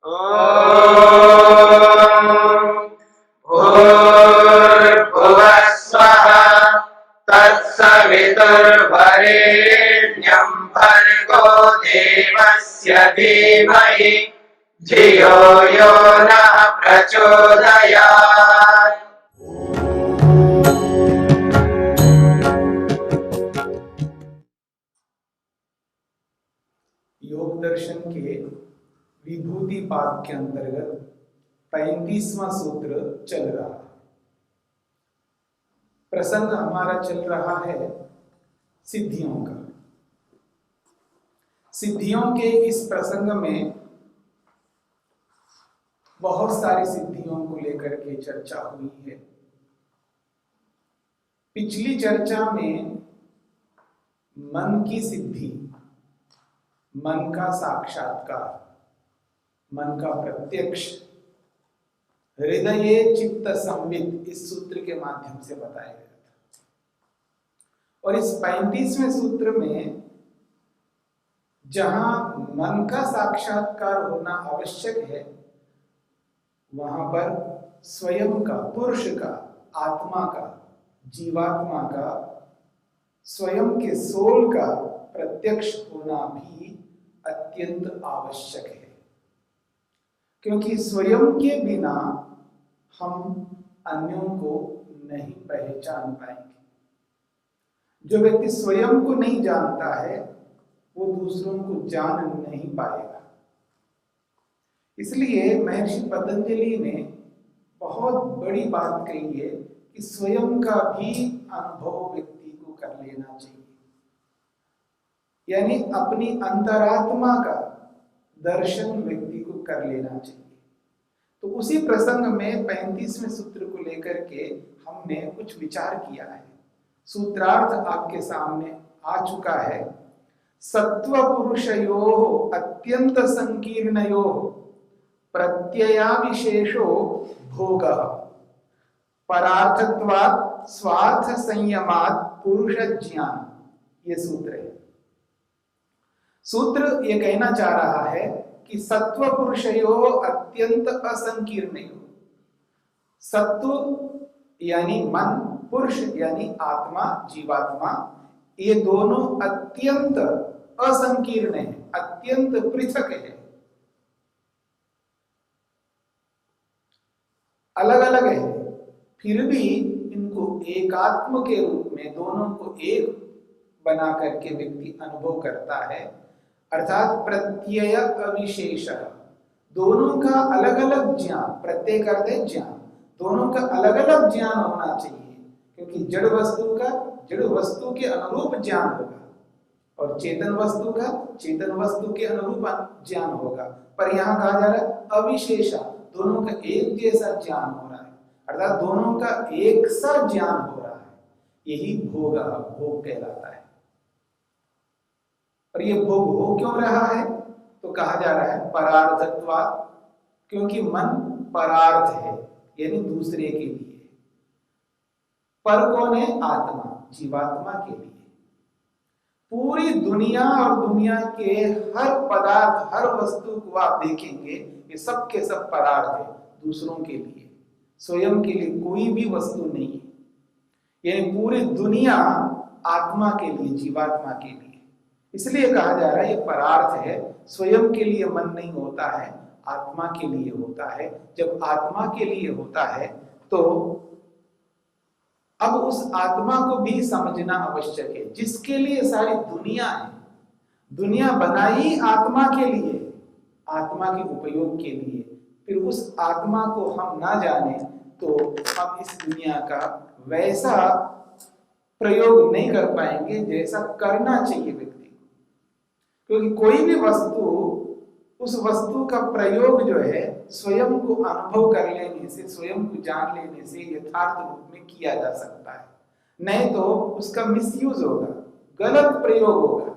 भूर्भुवः स्वः तत्सवितुर्वरेण्यं भर्गो देवस्य धीमहि धियो यो नः प्रचोदयात्। योग दर्शन के विभूति पाद के अंतर्गत 35वां सूत्र चल रहा है। प्रसंग हमारा चल रहा है सिद्धियों का। सिद्धियों के इस प्रसंग में बहुत सारी सिद्धियों को लेकर के चर्चा हुई है। पिछली चर्चा में मन की सिद्धि, मन का साक्षात्कार, मन का प्रत्यक्ष, हृदये चित्त संवित इस सूत्र के माध्यम से बताया गया था। और इस 35वें सूत्र में जहां मन का साक्षात्कार होना आवश्यक है, वहां पर स्वयं का, पुरुष का, आत्मा का, जीवात्मा का, स्वयं के सोल का प्रत्यक्ष होना भी अत्यंत आवश्यक है। क्योंकि स्वयं के बिना हम अन्यों को नहीं पहचान पाएंगे। जो व्यक्ति स्वयं को नहीं जानता है वो दूसरों को जान नहीं पाएगा। इसलिए महर्षि पतंजलि ने बहुत बड़ी बात कही है कि स्वयं का भी अनुभव व्यक्ति को कर लेना चाहिए, यानी अपनी अंतरात्मा का दर्शन व्यक्ति को कर लेना चाहिए। तो उसी प्रसंग में 35वें सूत्र को लेकर के हमने कुछ विचार किया है। सूत्रार्थ आपके सामने आ चुका है। सत्व पुरुषयोः अत्यंत संकीर्णयोः प्रत्ययाविशेषो भोगः परार्थत्वात् स्वार्थ संयमात् पुरुष ज्ञान। ये सूत्र है। सूत्र ये कहना चाह रहा है कि सत्व पुरुषयोः अत्यंत असंकीर्णयोः, सत्व यानी मन, पुरुष यानी आत्मा, जीवात्मा, ये दोनों अत्यंत असंकीर्ण है, अत्यंत पृथक है, अलग अलग है। फिर भी इनको एकात्म के रूप में दोनों को एक बना करके व्यक्ति अनुभव करता है। अर्थात प्रत्यय अविशेष, दोनों का अलग अलग ज्ञान, प्रत्यय करते ज्ञान, दोनों का अलग अलग ज्ञान होना चाहिए। क्योंकि जड़ वस्तु के अनुरूप ज्ञान होगा और चेतन वस्तु का चेतन वस्तु के अनुरूप ज्ञान होगा। पर यहाँ कहा जा रहा है अविशेषा, दोनों का एक जैसा ज्ञान हो रहा है, अर्थात दोनों का एक सा ज्ञान हो रहा है। यही भोग कहलाता है। और ये भोग हो क्यों रहा है? तो कहा जा रहा है परार्थत्वात्, क्योंकि मन परार्थ है, यानी दूसरे के लिए। पर कौन है? आत्मा, जीवात्मा के लिए। पूरी दुनिया और दुनिया के हर पदार्थ, हर वस्तु को आप देखेंगे, ये सब के सब परार्थ है, दूसरों के लिए। स्वयं के लिए कोई भी वस्तु नहीं है। यानी पूरी दुनिया आत्मा के लिए, जीवात्मा के लिए। इसलिए कहा जा रहा है ये परार्थ है। स्वयं के लिए मन नहीं होता है, आत्मा के लिए होता है। जब आत्मा के लिए होता है तो अब उस आत्मा को भी समझना आवश्यक है, जिसके लिए सारी दुनिया है। दुनिया बनाई आत्मा के लिए, आत्मा के उपयोग के लिए। फिर उस आत्मा को हम ना जाने तो हम इस दुनिया का वैसा प्रयोग नहीं कर पाएंगे जैसा करना चाहिए व्यक्ति को। क्योंकि कोई भी वस्तु, उस वस्तु का प्रयोग जो है स्वयं को अनुभव कर लेने से, स्वयं को जान लेने से यथार्थ रूप में किया जा सकता है। नहीं तो उसका मिसयूज होगा, गलत प्रयोग होगा,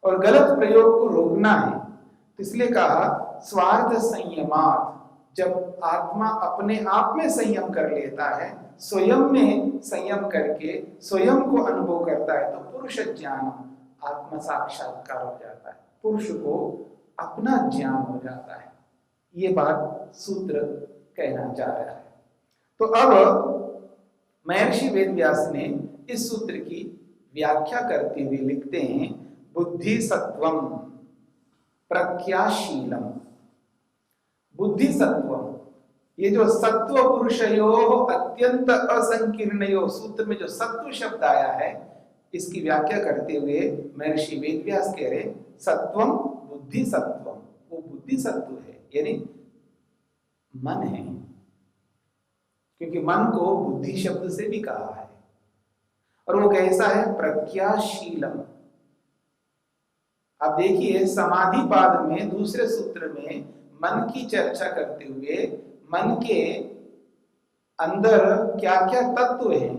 और गलत प्रयोग को रोकना है। तो इसलिए कहा स्वार्थ संयमात्, जब आत्मा अपने आप में संयम कर लेता है, स्वयं में संयम करके स्वयं को अनुभव करता है, तो पुरुष ज्ञान, आत्म साक्षात्कार हो जाता है, पुरुष को अपना ज्ञान हो जाता है। ये बात सूत्र कहना चाह रहा है। तो अब महर्षि वेदव्यास ने इस सूत्र की व्याख्या करते हुए लिखते हैं, बुद्धि सत्वम प्रज्ञाशीलम। बुद्धि सत्वम, ये जो सत्व पुरुषयो अत्यंत असंकीर्णयो, सूत्र में जो सत्व शब्द आया है, इसकी व्याख्या करते हुए महर्षि वेदव्यास कह रहे सत्वम बुद्धि सत्वम, वो बुद्धि सत्व है यानी मन है, क्योंकि मन को बुद्धि शब्द से भी कहा है। और वो कैसा है? प्रज्ञाशीलम। अब देखिए समाधि पाद में दूसरे सूत्र में मन की चर्चा करते हुए मन के अंदर क्या क्या तत्व है,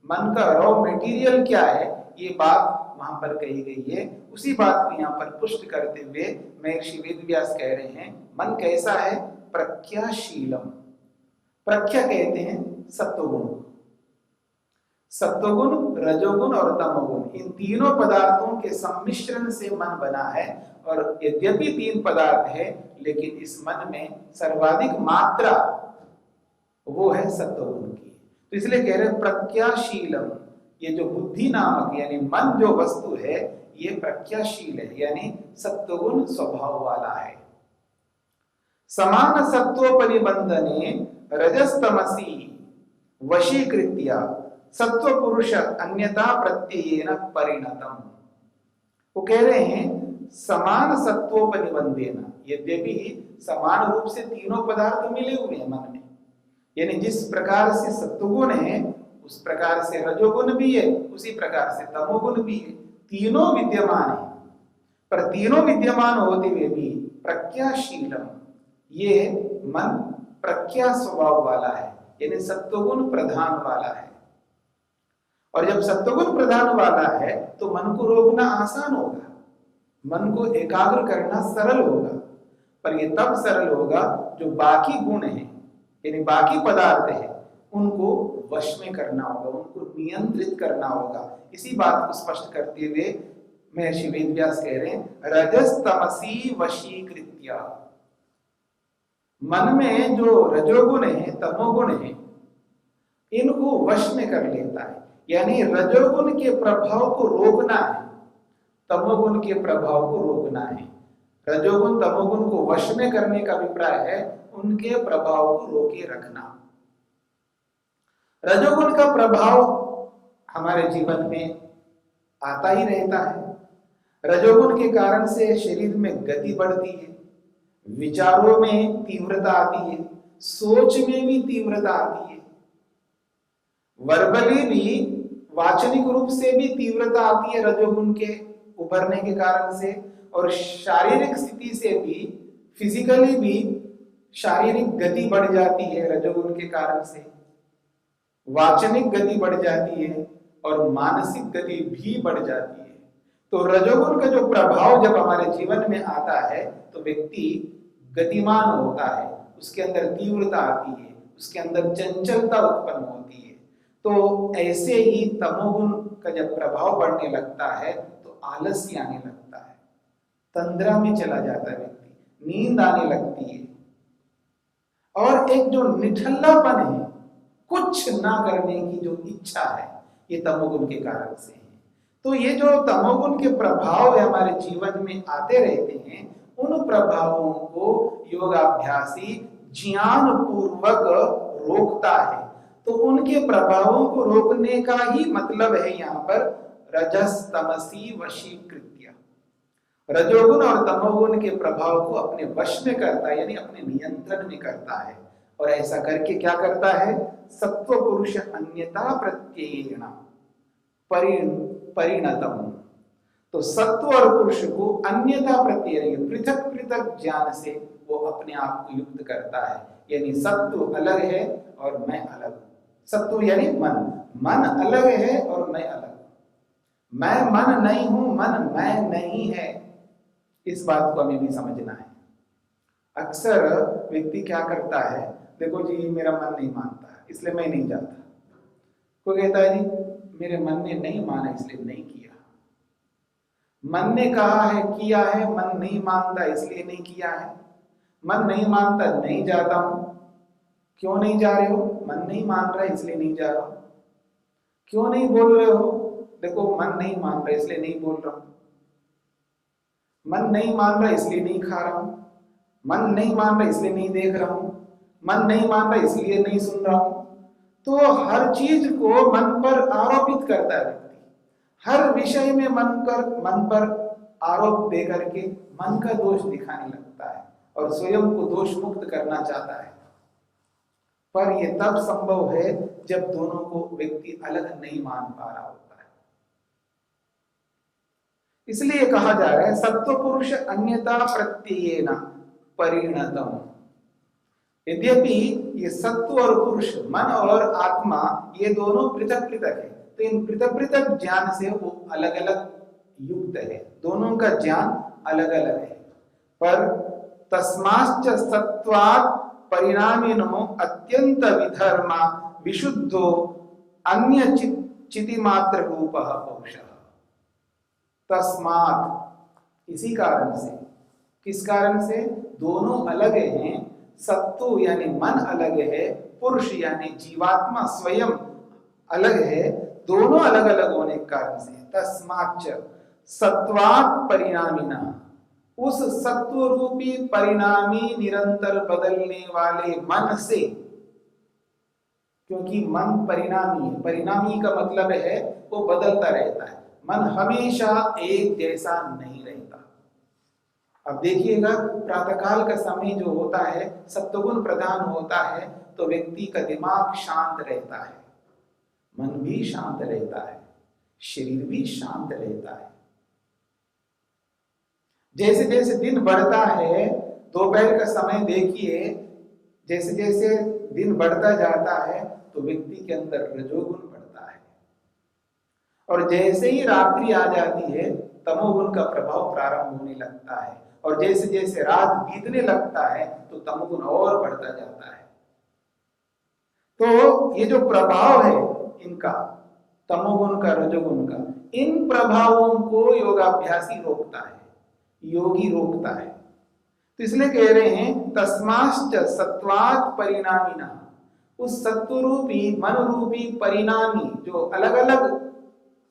मन का रॉ मटेरियल क्या है, ये बात वहां पर कही गई है। उसी बात को यहाँ पर पुष्ट करते हुए महर्षि वेदव्यास कह रहे हैं मन कैसा है? प्रज्ञाशीलम। प्रज्ञा कहते हैं सत्वगुण, सत्वगुण, रजोगुण और तमोगुण, इन तीनों पदार्थों के सम्मिश्रण से मन बना है। और यद्यपि तीन पदार्थ है, लेकिन इस मन में सर्वाधिक मात्रा वो है सत्वगुण की। तो इसलिए कह रहे हैं प्रज्ञाशीलम, ये जो बुद्धि नामक यानी मन जो वस्तु है, ये प्रज्ञाशील है यानी सत्वगुण स्वभाव वाला है। समान सत्वोपनिबंधने रजस्तमसी वशीकृत्य सत्व पुरुष अन्यथा प्रत्ययेन परिणतम। वो कह रहे हैं समान सत्वोपनिबंधेन, यद्यपि समान रूप से तीनों पदार्थ मिले हुए हैं मन में, यानी जिस प्रकार से सत्वगुण है उस प्रकार से रजोगुण भी है, उसी प्रकार से तमोगुण भी है, तीनों विद्यमान है। पर तीनों विद्यमान होते हुए भी प्रज्ञाशीलम, ये मन प्रज्ञा स्वभाव वाला है यानी सत्वगुण प्रधान वाला है। और जब सत्वगुण प्रधान वाला है तो मन को रोकना आसान होगा, मन को एकाग्र करना सरल होगा। पर यह तब सरल होगा जो बाकी गुण है यानी बाकी पदार्थ है उनको वश में करना होगा, उनको नियंत्रित करना होगा। इसी बात को स्पष्ट करते हुए महर्षि वेदव्यास कह रहे हैं रजस तमसी वशीकृत्य। मन में जो रजोगुण है तमोगुण है इनको वश में कर लेता है, यानी रजोगुण के प्रभाव को रोकना है, तमोगुण के प्रभाव को रोकना है। रजोगुण तमोगुण को वश में करने का अभिप्राय है उनके प्रभाव को रोके रखना। रजोगुण का प्रभाव हमारे जीवन में आता ही रहता है। रजोगुण के कारण से शरीर में गति बढ़ती है, विचारों में तीव्रता आती है, सोच में भी तीव्रता आती है, वर्बली भी वाचनिक रूप से भी तीव्रता आती है रजोगुण के उभरने के कारण से, और शारीरिक स्थिति से भी फिजिकली भी शारीरिक गति बढ़ जाती है रजोगुण के कारण से, वाचनिक गति बढ़ जाती है और मानसिक गति भी बढ़ जाती है। तो रजोगुण का जो प्रभाव जब हमारे जीवन में आता है तो व्यक्ति गतिमान होता है, उसके अंदर तीव्रता आती है, उसके अंदर चंचलता उत्पन्न होती है। तो ऐसे ही तमोगुण का जब प्रभाव बढ़ने लगता है तो आलस्य आने लगता है, तंद्रा में चला जाता है व्यक्ति, नींद आने लगती है, और एक जो निठल्लापन है, कुछ ना करने की जो इच्छा है, ये तमोगुण के कारण से है। तो ये जो तमोगुण के प्रभाव हमारे जीवन में आते रहते हैं, उन प्रभावों को योगाभ्यासी ज्ञान पूर्वक रोकता है। तो उनके प्रभावों को रोकने का ही मतलब है यहाँ पर रजस तमसी वशीकृत्य। रजोगुण और तमोगुण के प्रभाव को अपने वश में करता है यानी अपने नियंत्रण में करता है, और ऐसा करके क्या करता है? सत्व पुरुष अन्यथा प्रत्ययेन परिणतम। तो सत्व और पुरुष को अन्यथा प्रत्यय पृथक पृथक ज्ञान से वो अपने आप को युक्त करता है, यानी सत्व अलग है और मैं अलग हूं। सत्व यानी मन, मन अलग है और मैं अलग हूं। मैं मन नहीं हूं, मन मैं नहीं है। इस बात को हमें भी समझना है। अक्सर व्यक्ति क्या करता है, देखो जी मेरा मन नहीं मानता इसलिए मैं नहीं जाता। कोई कहता है जी मेरे मन ने नहीं माना इसलिए नहीं किया। मन ने कहा है किया है, मन नहीं मानता इसलिए नहीं किया है। मन नहीं मानता, नहीं जाता हूं। क्यों नहीं जा रहे हो? मन नहीं मान रहा है इसलिए नहीं जा रहा हूं। क्यों नहीं बोल रहे हो? देखो मन नहीं मान रहा इसलिए नहीं बोल रहा हूं। मन नहीं मान रहा इसलिए नहीं खा रहा हूं। मन नहीं मान रहा इसलिए नहीं देख रहा हूं। मन नहीं मान रहा इसलिए नहीं सुन रहा हूं। तो हर चीज को मन पर आरोपित करता है व्यक्ति। हर विषय में मन पर आरोप दे करके मन का दोष दिखाने लगता है और स्वयं को दोष मुक्त करना चाहता है। पर यह तब संभव है जब दोनों को व्यक्ति अलग नहीं मान पा रहा होता है। इसलिए कहा जा रहा है सत्व पुरुष अन्यथा प्रत्ययेन परिणतम। यद्यपि ये सत्व और पुरुष, मन और आत्मा, ये दोनों पृथक पृथक है, तो इन पृथक पृथक ज्ञान से वो अलग अलग युक्त है, दोनों का ज्ञान अलग अलग है। पर तस्माच्च सत्वात् परिणामिनो अत्यंत विधर्मा विशुद्धो अन्य चिति मात्र रूपः पुरुषः। तस्मात्, इसी कारण से, किस कारण से? दोनों अलग हैं, सत्व यानी मन अलग है, पुरुष यानी जीवात्मा स्वयं अलग है, दोनों अलग अलग होने के कारण से तस्माच्च सत्वात् परिणामिना, उस सत्व रूपी परिणामी निरंतर बदलने वाले मन से, क्योंकि मन परिणामी है, परिणामी का मतलब है वो बदलता रहता है, मन हमेशा एक जैसा नहीं रहता। अब देखिएगा प्रातःकाल का समय जो होता है सत्वगुण प्रधान होता है, तो व्यक्ति का दिमाग शांत रहता है, मन भी शांत रहता है, शरीर भी शांत रहता है। जैसे जैसे दिन बढ़ता है, दोपहर का समय देखिए, जैसे जैसे दिन बढ़ता जाता है तो व्यक्ति के अंदर रजोगुण बढ़ता है, और जैसे ही रात्रि आ जाती है तमोगुण का प्रभाव प्रारंभ होने लगता है, और जैसे जैसे रात बीतने लगता है तो तमोगुण और बढ़ता जाता है। तो ये जो प्रभाव है इनका, तमोगुण का, रजोगुण का, इन प्रभावों को योगाभ्यासी रोकता है, योगी रोकता है। तो इसलिए कह रहे हैं तस्माश्च सत्वात् परिणामिना, उस सत्व रूपी मन रूपी परिणामी जो अलग अलग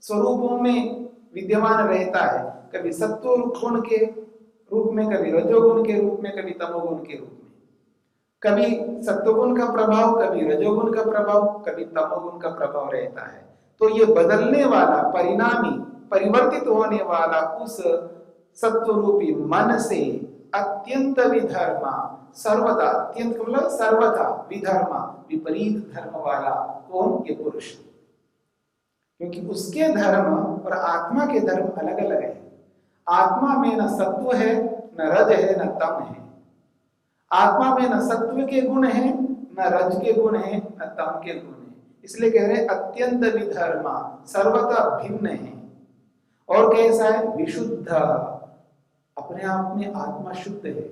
स्वरूपों में विद्यमान रहता है, कभी सत्व गुण के रूप में, कभी रजोगुण के रूप में, कभी तमोगुण के रूप में, कभी सत्वगुण का प्रभाव, कभी रजोगुण का प्रभाव, कभी तमोगुण का प्रभाव रहता है। तो ये बदलने वाला, परिणामी, परिवर्तित होने वाला उस सत्व रूपी मन से अत्यंत विधर्मा, सर्वथा, अत्यंत मतलब सर्वथा, विधर्मा विपरीत धर्म वाला कौन? ये पुरुष, क्योंकि उसके धर्म और आत्मा के धर्म अलग अलग है। आत्मा में न सत्व है, न रज है, न तम है। आत्मा में न सत्व के गुण है, न रज के गुण है, न तम के गुण है। इसलिए कह रहे अत्यंत विधर्मा, सर्वथा भिन्न है। और कैसा है? विशुद्ध, अपने आप में आत्मा शुद्ध है,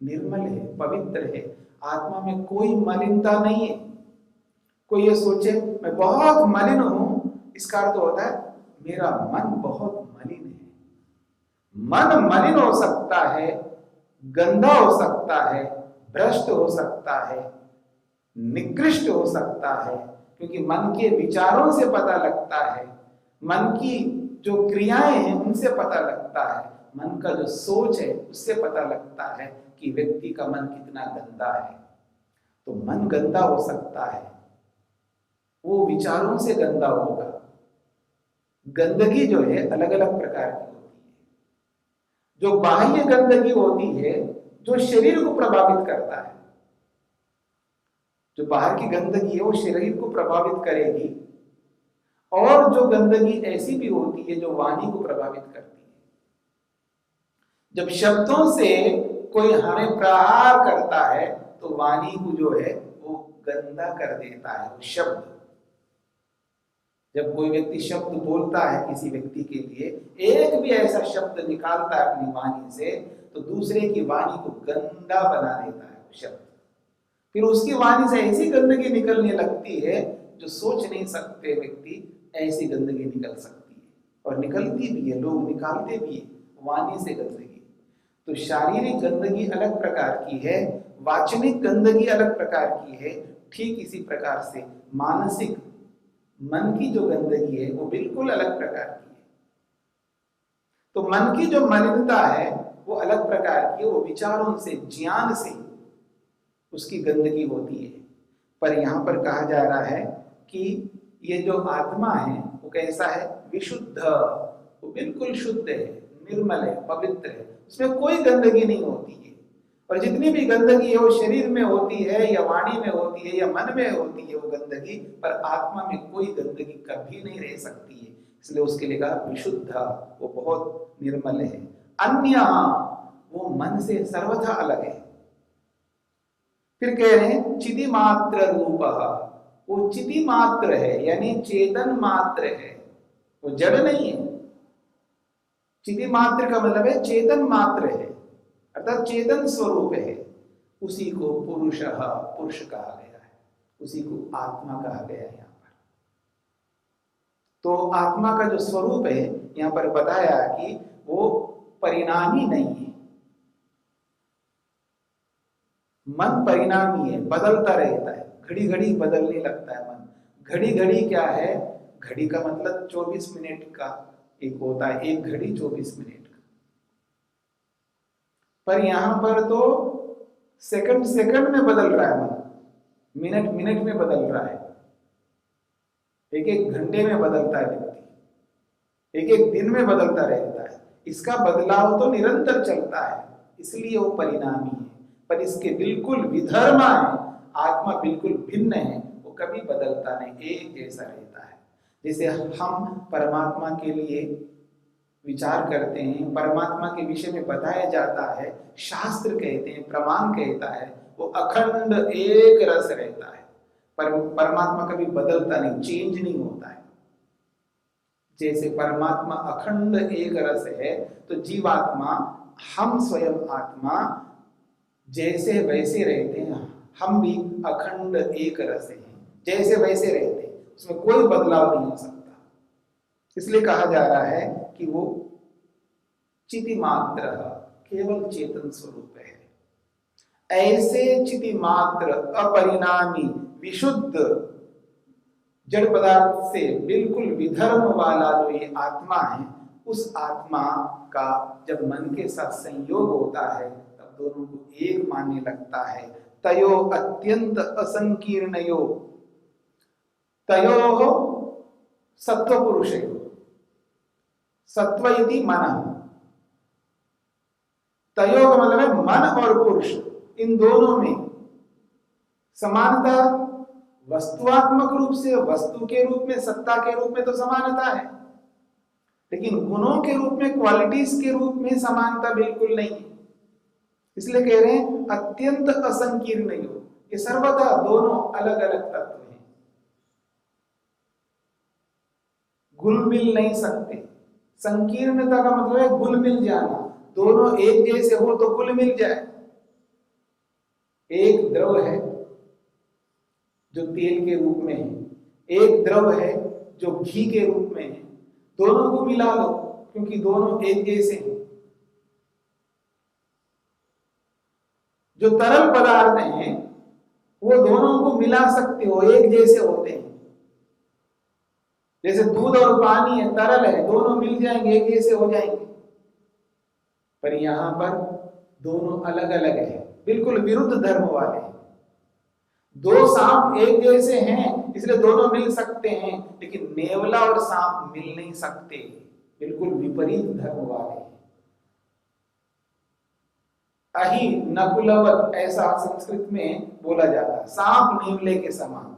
निर्मल है, पवित्र है, आत्मा में कोई मलिनता नहीं है। कोई ये सोचे मैं बहुत मलिन हूं, इसका अर्थ होता है मेरा मन बहुत मलिन है। मन मलिन हो सकता है, गंदा हो सकता है, भ्रष्ट हो सकता है, निकृष्ट हो सकता है, क्योंकि मन के विचारों से पता लगता है, मन की जो क्रियाएं हैं उनसे पता लगता है, मन का जो सोच है उससे पता लगता है कि व्यक्ति का मन कितना गंदा है। तो मन गंदा हो सकता है, वो विचारों से गंदा होगा। गंदगी जो है अलग अलग प्रकार की होती है। जो बाह्य गंदगी होती है जो शरीर को प्रभावित करता है, जो बाहर की गंदगी है वो शरीर को प्रभावित करेगी, और जो गंदगी ऐसी भी होती है जो वाणी को प्रभावित करती है। जब शब्दों से कोई हमें प्रहार करता है तो वाणी को जो है वो गंदा कर देता है। वो शब्द, जब कोई व्यक्ति शब्द बोलता है किसी व्यक्ति के लिए, एक भी ऐसा शब्द निकालता है अपनी वाणी से तो दूसरे की वाणी को गंदा बना देता है वो शब्द। फिर उसकी वाणी से ऐसी गंदगी निकलने लगती है जो सोच नहीं सकते व्यक्ति, ऐसी गंदगी निकल सकती है, और निकलती भी है, लोग निकालते भी है वाणी से गंदगी। तो शारीरिक गंदगी अलग प्रकार की है, वाचनिक गंदगी अलग प्रकार की है। ठीक इसी प्रकार से मानसिक मन की जो गंदगी है वो बिल्कुल अलग प्रकार की है। तो मन की जो मलिनता है वो अलग प्रकार की है, वो विचारों से, ज्ञान से उसकी गंदगी होती है। पर यहां पर कहा जा रहा है कि ये जो आत्मा है वो कैसा है? विशुद्ध, वो बिल्कुल शुद्ध है, निर्मल है, पवित्र है, उसमें कोई गंदगी नहीं होती है। और जितनी भी गंदगी है वो शरीर में होती है या वाणी में होती है या मन में होती है वो गंदगी, पर आत्मा में कोई गंदगी कभी नहीं रह सकती है। इसलिए उसके लिए कहा विशुद्ध, वो बहुत निर्मल है। अन्य, वो मन से सर्वथा अलग है। फिर कह रहे हैं चिति मात्र रूप, वो चिति मात्र है यानी चेतन मात्र है, वो जड़ नहीं है। चिति मात्र का मतलब है चेतन मात्र है, अर्थात चेतन स्वरूप है। उसी को पुरुष कहा गया है, उसी को आत्मा कहा गया है। यहाँ पर तो आत्मा का जो स्वरूप है यहाँ पर बताया कि वो परिणामी नहीं है। मन परिणामी है, बदलता रहता है, घड़ी घड़ी बदलने लगता है मन। घड़ी घड़ी क्या है? घड़ी का मतलब 24 मिनट का एक होता है, एक घड़ी 24 मिनट का। पर यहां पर तो सेकंड सेकंड में बदल रहा है मन, मिनट मिनट में बदल रहा है, एक एक घंटे में बदलता है व्यक्ति, एक एक दिन में बदलता रहता है। इसका बदलाव तो निरंतर चलता है, इसलिए वो परिणामी है। पर इसके बिल्कुल विधर्मा है, आत्मा बिल्कुल भिन्न है, वो कभी बदलता नहीं, एक जैसा रहता है। जैसे हम परमात्मा के लिए विचार करते हैं, परमात्मा के विषय में बताया जाता है, शास्त्र कहते हैं, प्रमाण कहता है, वो अखंड एक रस रहता है। पर परमात्मा कभी बदलता नहीं, चेंज नहीं होता है। जैसे परमात्मा अखंड एक रस है, तो जीवात्मा, हम स्वयं आत्मा जैसे वैसे रहते हैं, हम भी अखंड एक रस हैं, जैसे वैसे रहते हैं, उसमें कोई बदलाव नहीं हो सकता। इसलिए कहा जा रहा है कि वो चिति मात्र, केवल चेतन स्वरूप है। ऐसे चिति मात्र, अपरिणामी, विशुद्ध, जड़ पदार्थ से बिल्कुल विधर्म वाला जो ये आत्मा है, उस आत्मा का जब मन के साथ संयोग होता है तब दोनों को एक मानने लगता है। तयो अत्यंत असंकीर्णयो, तयो सत्व पुरुषयो, सत्व इति मन, तयो का मतलब है मन और पुरुष, इन दोनों में समानता। वस्तुआत्मक रूप से, वस्तु के रूप में, सत्ता के रूप में तो समानता है, लेकिन गुणों के रूप में, क्वालिटीज के रूप में समानता बिल्कुल नहीं है। इसलिए कह रहे हैं अत्यंत असंकीर्ण योग, ये सर्वथा दोनों अलग अलग तत्व हैं, घुल मिल नहीं सकते। संकीर्णता का मतलब है घुल मिल जाना, दोनों एक जैसे हो तो घुल मिल जाए। एक द्रव है जो तेल के रूप में है, एक द्रव है जो घी के रूप में है, दोनों को मिला लो क्योंकि दोनों एक जैसे हैं। जो तरल पदार्थ हैं वो दोनों को मिला सकते हो, एक जैसे होते हैं। जैसे दूध और पानी है, तरल है, दोनों मिल जाएंगे, एक जैसे हो जाएंगे। पर यहां पर दोनों अलग अलग है, बिल्कुल विरुद्ध धर्म वाले हैं। दो सांप एक जैसे हैं इसलिए दोनों मिल सकते हैं, लेकिन नेवला और सांप मिल नहीं सकते, बिल्कुल विपरीत धर्म वाले हैं। अहि नकुलवत, ऐसा संस्कृत में बोला जाता है, सांप नेवले के समान।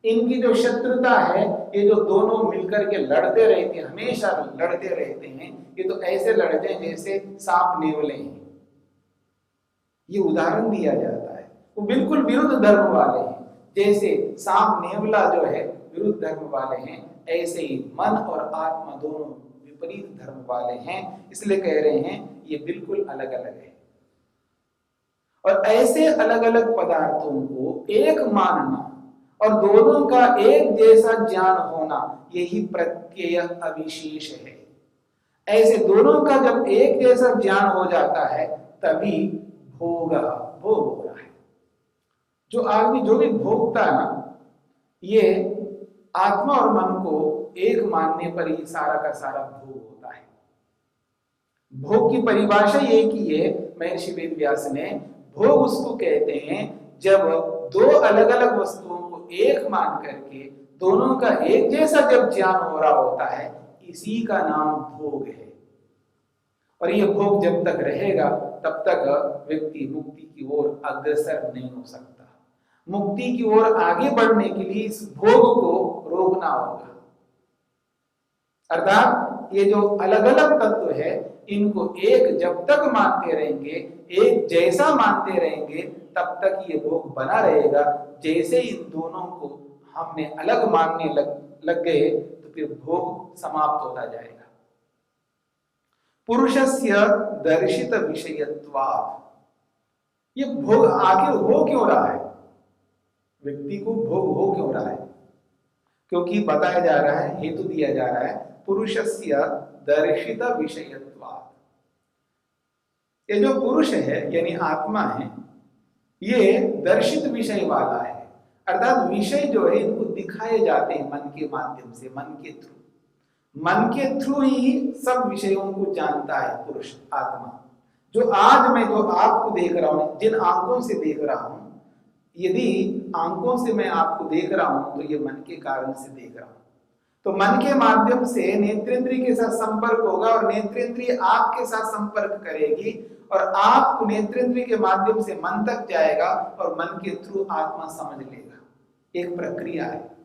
इनकी जो शत्रुता है, ये जो दोनों मिलकर के लड़ते रहते हैं, हमेशा लड़ते रहते हैं, ये तो ऐसे लड़ते हैं जैसे सांप नेवले हैं। ये उदाहरण दिया जाता है, वो बिल्कुल विरुद्ध धर्म वाले हैं। जैसे सांप नेवला जो है विरुद्ध धर्म वाले हैं, ऐसे ही मन और आत्मा दोनों विपरीत धर्म वाले हैं। इसलिए कह रहे हैं ये बिल्कुल अलग अलग है। और ऐसे अलग अलग पदार्थों को एक मानना और दोनों का एक जैसा ज्ञान होना, यही प्रत्यय अविशेष है। ऐसे दोनों का जब एक जैसा ज्ञान हो जाता है तभी भोग हो रहा है। जो आदमी जो भी भोगता है ना, ये आत्मा और मन को एक मानने पर ही सारा का सारा भोग होता है। भोग की परिभाषा ये की है महर्षि वेदव्यास ने, भोग उसको कहते हैं जब दो अलग अलग वस्तुओं को एक मान करके दोनों का एक जैसा जब ज्ञान हो रहा होता है, इसी का नाम भोग है। और ये भोग जब तक रहेगा तब तक व्यक्ति मुक्ति की ओर अग्रसर नहीं हो सकता। मुक्ति की ओर आगे बढ़ने के लिए इस भोग को रोकना होगा। अर्थात ये जो अलग अलग तत्व है, इनको एक जब तक मानते रहेंगे, एक जैसा मानते रहेंगे, तब तक ये भोग बना रहेगा। जैसे इन दोनों को हमने अलग मानने लग गए तो फिर भोग समाप्त होता जाएगा। पुरुषस्य दर्शित विषयत्वात्, ये भोग आखिर हो क्यों रहा है? व्यक्ति को भोग हो क्यों रहा है? क्योंकि बताया जा रहा है, हेतु दिया जा रहा है, पुरुषस्य दर्शित विषयत्वात्। ये जो पुरुष है यानी आत्मा है, ये दर्शित विषय वाला है। अर्थात विषय जो है इनको दिखाए जाते हैं मन के माध्यम से, मन के थ्रू। मन के थ्रू ही सब विषयों को जानता है पुरुष आत्मा। जो आज मैं जो आपको देख रहा हूं, जिन आंखों से देख रहा हूं, यदि आंखों से मैं आपको देख रहा हूं तो ये मन के कारण से देख रहा हूं। तो मन के माध्यम से नेत्रेंद्रिय के साथ संपर्क होगा और नेत्रेंद्रिय आपके साथ संपर्क करेगी और आप नेत्रेंद्रिय के माध्यम से मन तक जाएगा और मन के थ्रू आत्मा समझ लेगा। एक प्रक्रिया है।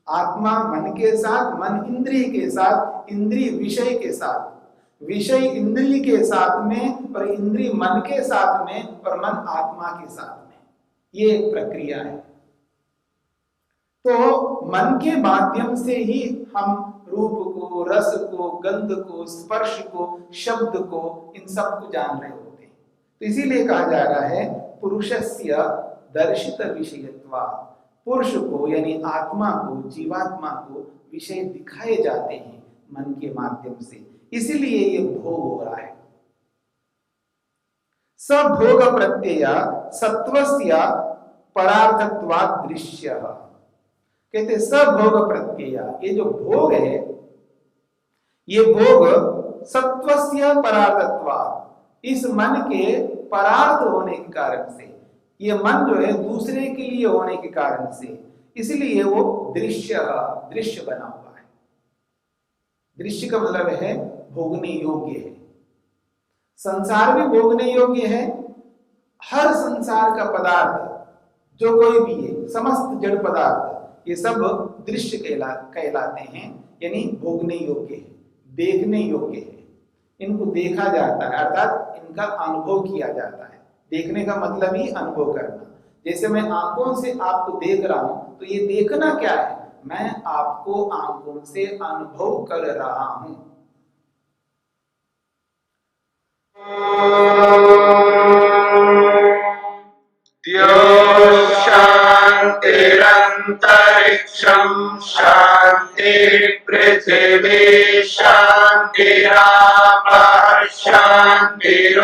आत्मा मन के साथ, मन इंद्रिय के साथ, इंद्रिय विषय के साथ, विषय इंद्रिय के साथ में और इंद्रिय मन के साथ में और मन आत्मा के साथ में, ये एक प्रक्रिया है। तो मन के माध्यम से ही हम रूप को, रस को, गंध को, स्पर्श को, शब्द को, इन सब को जान रहे होते हैं। तो इसीलिए कहा जा रहा है पुरुषस्य दर्शित विषयत्वात्। पुरुष को यानी आत्मा को, जीवात्मा को विषय दिखाए जाते हैं मन के माध्यम से, इसीलिए ये भोग हो रहा है। सभोग प्रत्यय सत्वस्य परार्थत्वात् दृश्य। कहते सभोग प्रत्यय, ये जो भोग है, ये भोग सत्वस्य परार्थत्वात्, इस मन के परार्थ होने के कारण से, ये मन जो है दूसरे के लिए होने के कारण से, इसलिए वो दृश्य बना हुआ है। दृश्य का मतलब है भोगने योग्य है। संसार भी भोगने योग्य है। हर संसार का पदार्थ जो कोई भी है, समस्त जड़ पदार्थ, ये सब दृश्य कहलाते हैं, यानी भोगने योग्य है, देखने योग्य है। इनको देखा जाता है, अर्थात इनका अनुभव किया जाता है। देखने का मतलब ही अनुभव करना। जैसे मैं आंखों से आपको देख रहा हूं, तो ये देखना क्या है? मैं आपको आंखों से अनुभव कर रहा हूं। शांतिरंतरिक्षं शांति पृथिवी शांतिरापः शांतिरोषधयः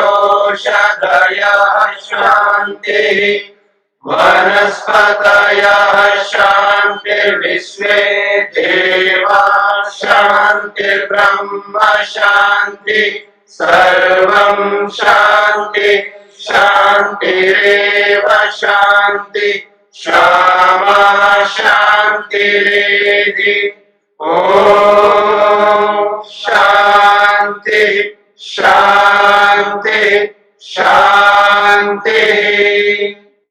शांतिः वनस्पतयः शांतिर्विश्वे देवाः शांतिर्ब्रह्म शांति सर्वं शांति शांतिरेव शांति क्षमा शांतिरेधि। ओम शांति शांति शांति।